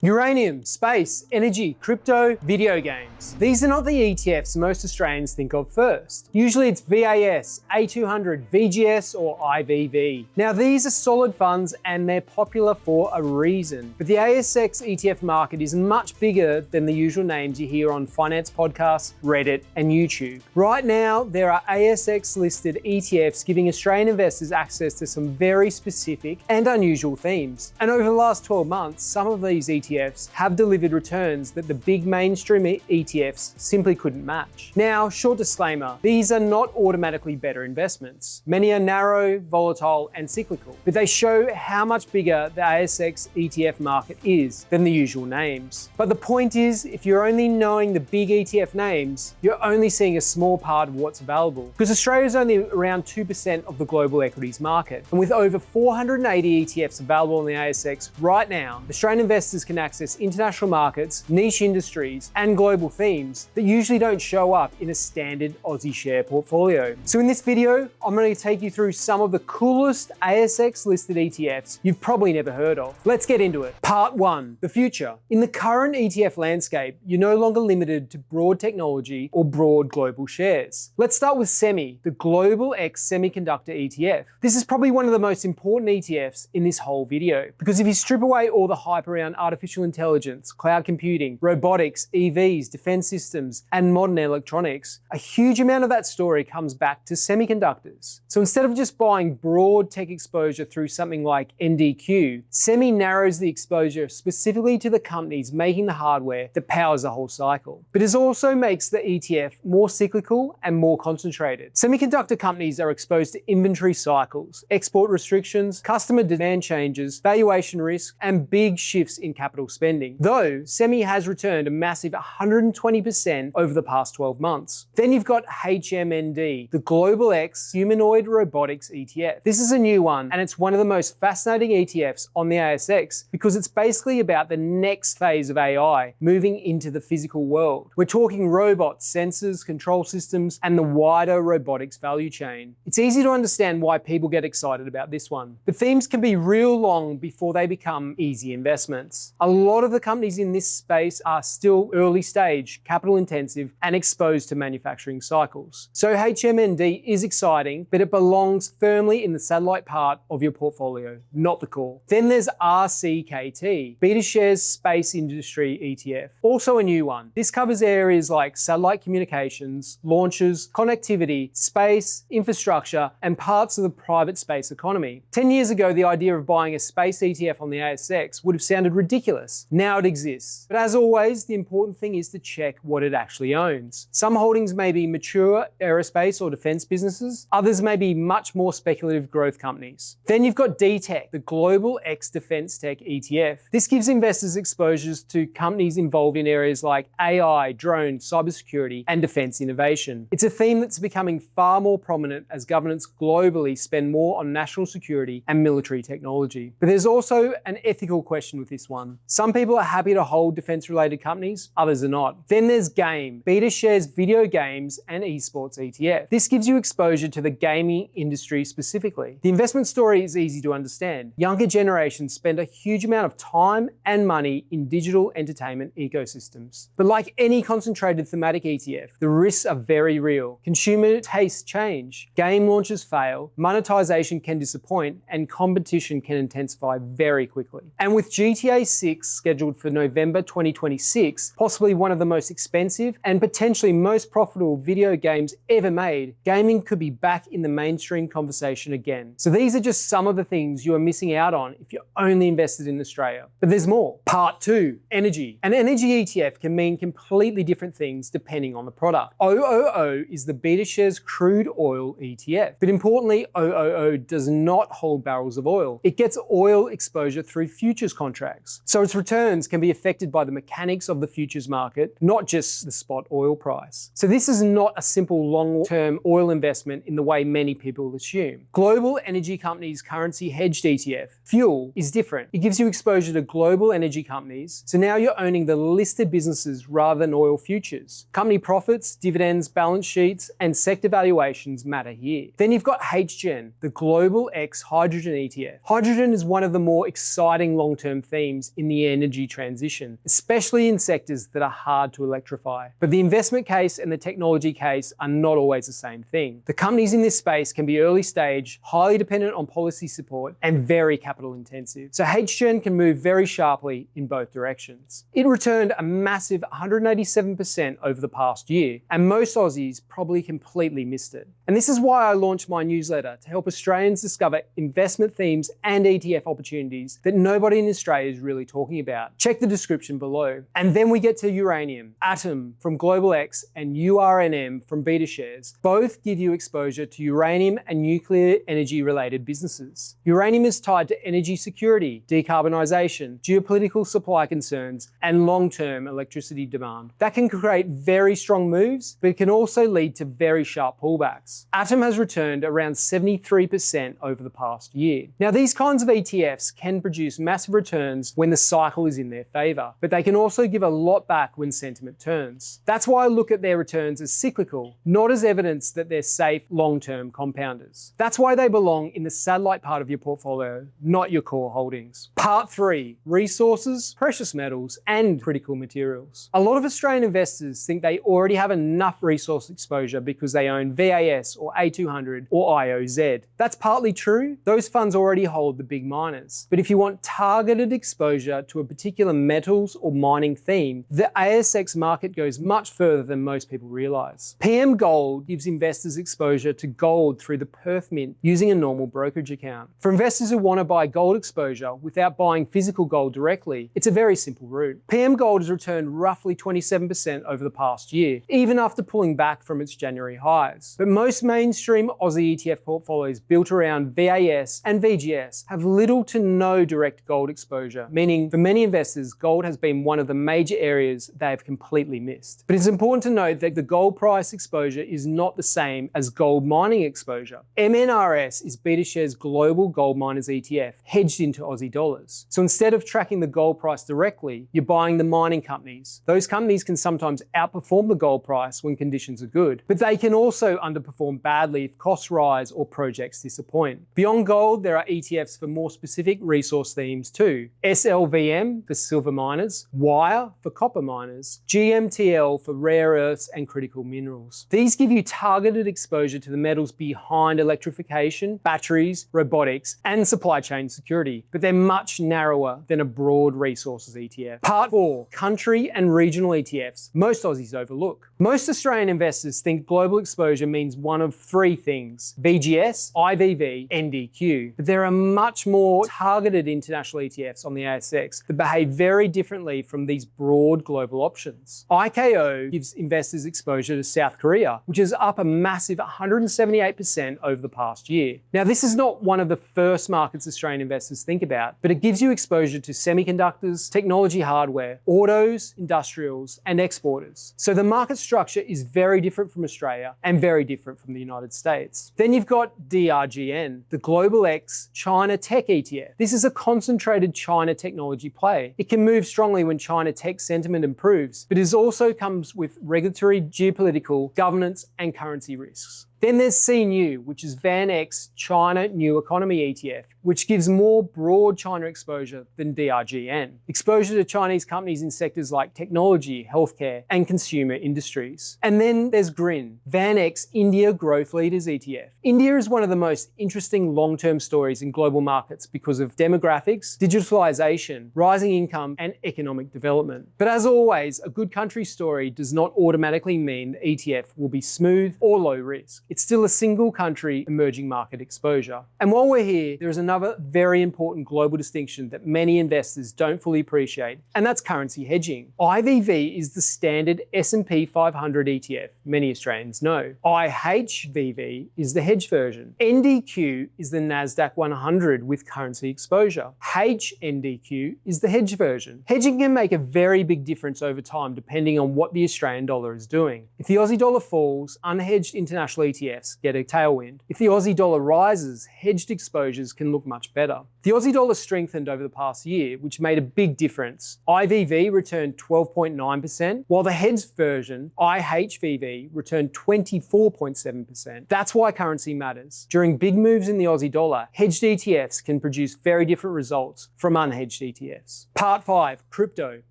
Uranium, space, energy, crypto, video games. These are not the ETFs most Australians think of first. Usually it's VAS, A200, VGS or IVV. Now these are solid funds and they're popular for a reason. But the ASX ETF market is much bigger than the usual names you hear on finance podcasts, Reddit and YouTube. Right now there are ASX listed ETFs giving Australian investors access to some very specific and unusual themes. And over the last 12 months, some of these ETFs have delivered returns that the big mainstream ETFs simply couldn't match. Now, short disclaimer, these are not automatically better investments. Many are narrow, volatile, and cyclical, but they show how much bigger the ASX ETF market is than the usual names. But the point is, if you're only knowing the big ETF names, you're only seeing a small part of what's available, because Australia is only around 2% of the global equities market. And with over 480 ETFs available on the ASX right now, Australian investors can access international markets, niche industries, and global themes that usually don't show up in a standard Aussie share portfolio. So in this video, I'm going to take you through some of the coolest ASX listed ETFs you've probably never heard of. Let's get into it. Part 1, the future. In the current ETF landscape, you're no longer limited to broad technology or broad global shares. Let's start with SEMI, the Global X Semiconductor ETF. This is probably one of the most important ETFs in this whole video, because if you strip away all the hype around artificial intelligence, cloud computing, robotics, EVs, defense systems, and modern electronics, a huge amount of that story comes back to semiconductors. So instead of just buying broad tech exposure through something like NDQ, SEMI narrows the exposure specifically to the companies making the hardware that powers the whole cycle. But it also makes the ETF more cyclical and more concentrated. Semiconductor companies are exposed to inventory cycles, export restrictions, customer demand changes, valuation risk, and big shifts in capital spending, though SEMI has returned a massive 120% over the past 12 months. Then you've got HMND, the Global X Humanoid Robotics ETF. This is a new one, and it's one of the most fascinating ETFs on the ASX because it's basically about the next phase of AI moving into the physical world. We're talking robots, sensors, control systems, and the wider robotics value chain. It's easy to understand why people get excited about this one. The themes can be real long before they become easy investments. A lot of the companies in this space are still early stage, capital intensive, and exposed to manufacturing cycles. So HMND is exciting, but it belongs firmly in the satellite part of your portfolio, not the core. Then there's RCKT, BetaShares Space Industry ETF, also a new one. This covers areas like satellite communications, launches, connectivity, space, infrastructure, and parts of the private space economy. 10 years ago, the idea of buying a space ETF on the ASX would have sounded ridiculous. Now it exists. But as always, the important thing is to check what it actually owns. Some holdings may be mature aerospace or defense businesses. Others may be much more speculative growth companies. Then you've got DTech, the Global X Defense Tech ETF. This gives investors exposures to companies involved in areas like AI, drone, cybersecurity, and defense innovation. It's a theme that's becoming far more prominent as governments globally spend more on national security and military technology. But there's also an ethical question with this one. Some people are happy to hold defense-related companies, others are not. Then there's GAME, BetaShares Video Games and Esports ETF. This gives you exposure to the gaming industry specifically. The investment story is easy to understand. Younger generations spend a huge amount of time and money in digital entertainment ecosystems. But like any concentrated thematic ETF, the risks are very real. Consumer tastes change, game launches fail, monetization can disappoint, and competition can intensify very quickly. And with GTA 6 scheduled for November 2026, possibly one of the most expensive and potentially most profitable video games ever made, gaming could be back in the mainstream conversation again. So these are just some of the things you are missing out on if you're only invested in Australia. But there's more. Part 2, energy. An energy ETF can mean completely different things depending on the product. OOO is the BetaShares Crude Oil ETF. But importantly, OOO does not hold barrels of oil. It gets oil exposure through futures contracts. So its returns can be affected by the mechanics of the futures market, not just the spot oil price. So this is not a simple long-term oil investment in the way many people assume. Global energy companies currency hedged ETF, Fuel, is different. It gives you exposure to global energy companies, so now you're owning the listed businesses rather than oil futures. Company profits, dividends, balance sheets, and sector valuations matter here. Then you've got HGen, the Global X Hydrogen ETF. Hydrogen is one of the more exciting long-term themes in the energy transition, especially in sectors that are hard to electrify. But the investment case and the technology case are not always the same thing. The companies in this space can be early stage, highly dependent on policy support, and very capital intensive. So HGen can move very sharply in both directions. It returned a massive 187% over the past year, and most Aussies probably completely missed it. And this is why I launched my newsletter to help Australians discover investment themes and ETF opportunities that nobody in Australia is really talking about. Check the description below. And then we get to uranium, Atom from Global X, and URNM from BetaShares. Both give you exposure to uranium and nuclear energy related businesses. Uranium is tied to energy security, decarbonisation, geopolitical supply concerns, and long-term electricity demand. That can create very strong moves, but it can also lead to very sharp pullbacks. Atom has returned around 73% over the past year. Now, these kinds of ETFs can produce massive returns when the cycle is in their favour, but they can also give a lot back when sentiment turns. That's why I look at their returns as cyclical, not as evidence that they're safe long-term compounders. That's why they belong in the satellite part of your portfolio, not your core holdings. Part 3, resources, precious metals, and critical materials. A lot of Australian investors think they already have enough resource exposure because they own VAS or A200 or IOZ. That's partly true. Those funds already hold the big miners. But if you want targeted exposure to a particular metals or mining theme, the ASX market goes much further than most people realise. PM Gold gives investors exposure to gold through the Perth Mint using a normal brokerage account. For investors who want to buy gold exposure without buying physical gold directly, it's a very simple route. PM Gold has returned roughly 27% over the past year, even after pulling back from its January highs. But most mainstream Aussie ETF portfolios built around VAS and VGS have little to no direct gold exposure, meaning for many investors, gold has been one of the major areas they have completely missed. But it's important to note that the gold price exposure is not the same as gold mining exposure. MNRS is BetaShares Global Gold Miners ETF, hedged into Aussie dollars. So instead of tracking the gold price directly, you're buying the mining companies. Those companies can sometimes outperform the gold price when conditions are good, but they can also underperform badly if costs rise or projects disappoint. Beyond gold, there are ETFs for more specific resource themes too. SLVM for silver miners, WIRE for copper miners, GMTL for rare earths and critical minerals. These give you targeted exposure to the metals behind electrification, batteries, robotics, and supply chain security, but they're much narrower than a broad resources ETF. Part 4, country and regional ETFs, most Aussies overlook. Most Australian investors think global exposure means one of 3 things: VGS, IVV, NDQ. But there are much more targeted international ETFs on the ASX that behave very differently from these broad global options. IKO gives investors exposure to South Korea, which is up a massive 178% over the past year. Now, this is not one of the first markets Australian investors think about, but it gives you exposure to semiconductors, technology hardware, autos, industrials, and exporters. So the market structure is very different from Australia and very different from the United States. Then you've got DRGN, the Global X China Tech ETF. This is a concentrated China technology play. It can move strongly when China tech sentiment improves, but it also comes with regulatory, geopolitical, governance, and currency risks. Then there's CNU, which is VanEck China New Economy ETF, which gives more broad China exposure than DRGN. Exposure to Chinese companies in sectors like technology, healthcare, and consumer industries. And then there's GRIN, VanEck India Growth Leaders ETF. India is one of the most interesting long-term stories in global markets because of demographics, digitalization, rising income, and economic development. But as always, a good country story does not automatically mean the ETF will be smooth or low risk. It's still a single country emerging market exposure. And while we're here, there is another very important global distinction that many investors don't fully appreciate, and that's currency hedging. IVV is the standard S&P 500 ETF, many Australians know. IHVV is the hedge version. NDQ is the NASDAQ 100 with currency exposure. HNDQ is the hedge version. Hedging can make a very big difference over time depending on what the Australian dollar is doing. If the Aussie dollar falls, unhedged international ETFs ETFs get a tailwind. If the Aussie dollar rises, hedged exposures can look much better. The Aussie dollar strengthened over the past year, which made a big difference. IVV returned 12.9%, while the hedged version, IHVV, returned 24.7%. That's why currency matters. During big moves in the Aussie dollar, hedged ETFs can produce very different results from unhedged ETFs. Part 5, crypto.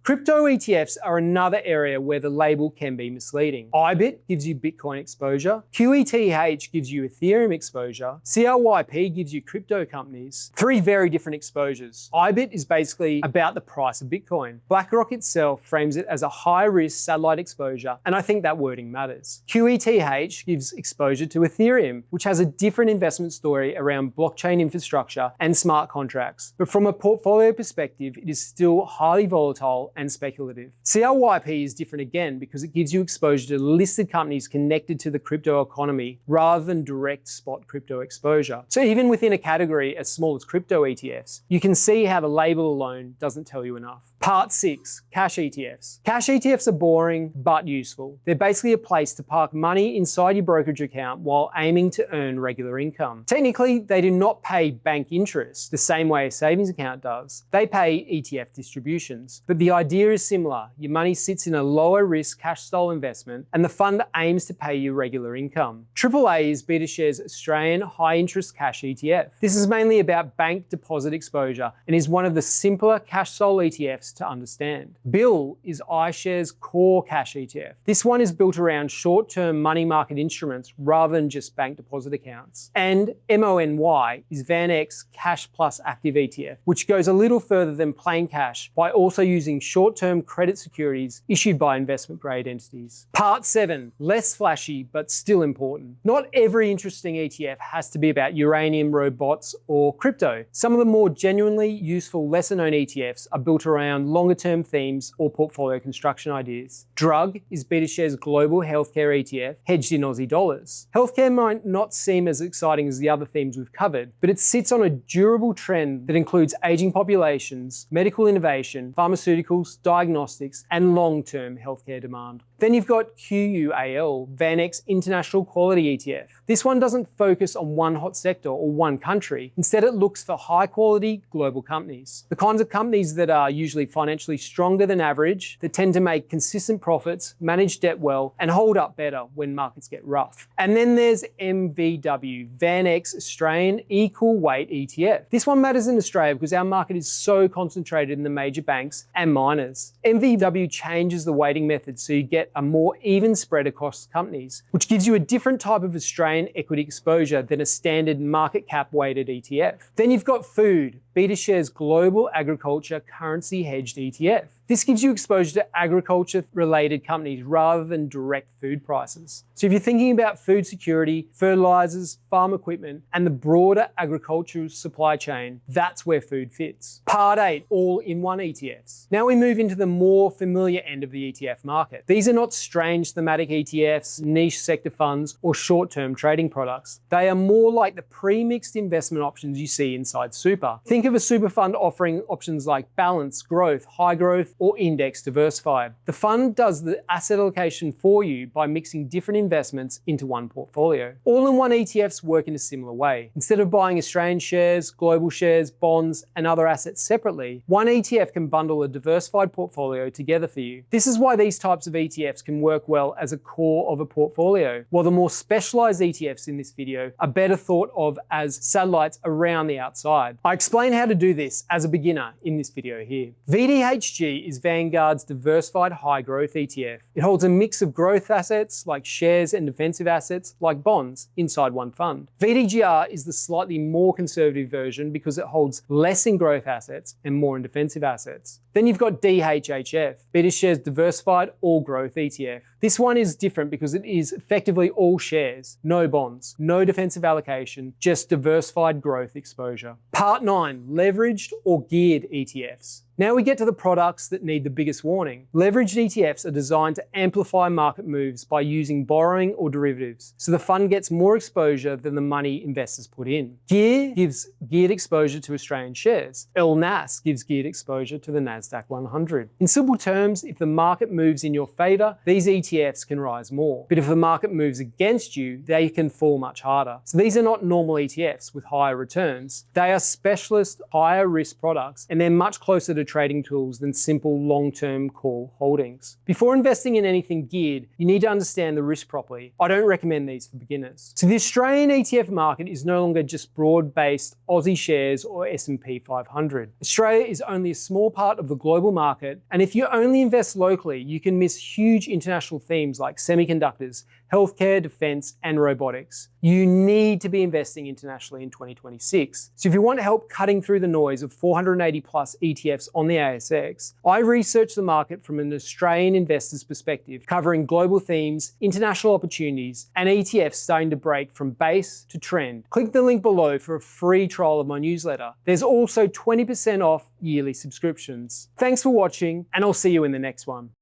Crypto ETFs are another area where the label can be misleading. IBIT gives you Bitcoin exposure, QETH gives you Ethereum exposure, CRYP gives you crypto companies. Three very different exposures. IBIT is basically about the price of Bitcoin. BlackRock itself frames it as a high-risk satellite exposure, and I think that wording matters. QETH gives exposure to Ethereum, which has a different investment story around blockchain infrastructure and smart contracts. But from a portfolio perspective, it is still highly volatile and speculative. CRYP is different again because it gives you exposure to listed companies connected to the crypto economy rather than direct spot crypto exposure. So even within a category as small as crypto ETFs, you can see how the label alone doesn't tell you enough. Part 6, cash ETFs. Cash ETFs are boring but useful. They're basically a place to park money inside your brokerage account while aiming to earn regular income. Technically, they do not pay bank interest the same way a savings account does. They pay ETF distributions. But the idea is similar. Your money sits in a lower risk cash style investment and the fund aims to pay you regular income. AAA is BetaShares' Australian high interest cash ETF. This is mainly about bank deposit exposure and is one of the simpler cash style ETFs to understand. Bill is iShares' core cash ETF. This one is built around short-term money market instruments rather than just bank deposit accounts. And MONY is VanEck's Cash Plus Active ETF, which goes a little further than plain cash by also using short-term credit securities issued by investment-grade entities. Part 7, less flashy but still important. Not every interesting ETF has to be about uranium, robots, or crypto. Some of the more genuinely useful, lesser-known ETFs are built around longer-term themes or portfolio construction ideas. Drug is BetaShares' global healthcare ETF, hedged in Aussie dollars. Healthcare might not seem as exciting as the other themes we've covered, but it sits on a durable trend that includes aging populations, medical innovation, pharmaceuticals, diagnostics, and long-term healthcare demand. Then you've got QUAL, VanEck's International Quality ETF. This one doesn't focus on one hot sector or one country. Instead, it looks for high-quality global companies. The kinds of companies that are usually financially stronger than average, that tend to make consistent profits, manage debt well, and hold up better when markets get rough. And then there's MVW, VanEck's Australian Equal Weight ETF. This one matters in Australia because our market is so concentrated in the major banks and miners. MVW changes the weighting method so you get a more even spread across companies, which gives you a different type of Australian equity exposure than a standard market cap weighted ETF. Then you've got food, BetaShares' Global Agriculture Currency Hedged ETF. This gives you exposure to agriculture-related companies rather than direct food prices. So if you're thinking about food security, fertilizers, farm equipment, and the broader agricultural supply chain, that's where food fits. Part 8, all-in-one ETFs. Now we move into the more familiar end of the ETF market. These are not strange thematic ETFs, niche sector funds, or short-term trading products. They are more like the pre-mixed investment options you see inside super. Think of a super fund offering options like balance, growth, high growth, or index diversify. The fund does the asset allocation for you by mixing different investments into one portfolio. All-in-one ETFs work in a similar way. Instead of buying Australian shares, global shares, bonds, and other assets separately, one ETF can bundle a diversified portfolio together for you. This is why these types of ETFs can work well as a core of a portfolio, while the more specialized ETFs in this video are better thought of as satellites around the outside. I explain how to do this as a beginner in this video here. VDHG is Vanguard's diversified high growth ETF. It holds a mix of growth assets like shares and defensive assets like bonds inside one fund. VDGR is the slightly more conservative version because it holds less in growth assets and more in defensive assets. Then you've got DHHF, BetaShares Diversified All Growth ETF. This one is different because it is effectively all shares, no bonds, no defensive allocation, just diversified growth exposure. Part 9, leveraged or geared ETFs. Now we get to the products that need the biggest warning. Leveraged ETFs are designed to amplify market moves by using borrowing or derivatives, so the fund gets more exposure than the money investors put in. GEAR gives geared exposure to Australian shares. LNAS gives geared exposure to the NASDAQ 100. In simple terms, if the market moves in your favor, these ETFs can rise more. But if the market moves against you, they can fall much harder. So these are not normal ETFs with higher returns. They are specialist, higher risk products, and they're much closer to trading tools than simple long-term call holdings. Before investing in anything geared, you need to understand the risk properly. I don't recommend these for beginners. So the Australian ETF market is no longer just broad-based Aussie shares or S&P 500. Australia is only a small part of the global market, and if you only invest locally, you can miss huge international themes like semiconductors, healthcare, defense, and robotics. You need to be investing internationally in 2026. So if you want help cutting through the noise of 480 plus ETFs on the ASX, I research the market from an Australian investor's perspective, covering global themes, international opportunities, and ETFs starting to break from base to trend. Click the link below for a free trial of my newsletter. There's also 20% off yearly subscriptions. Thanks for watching, and I'll see you in the next one.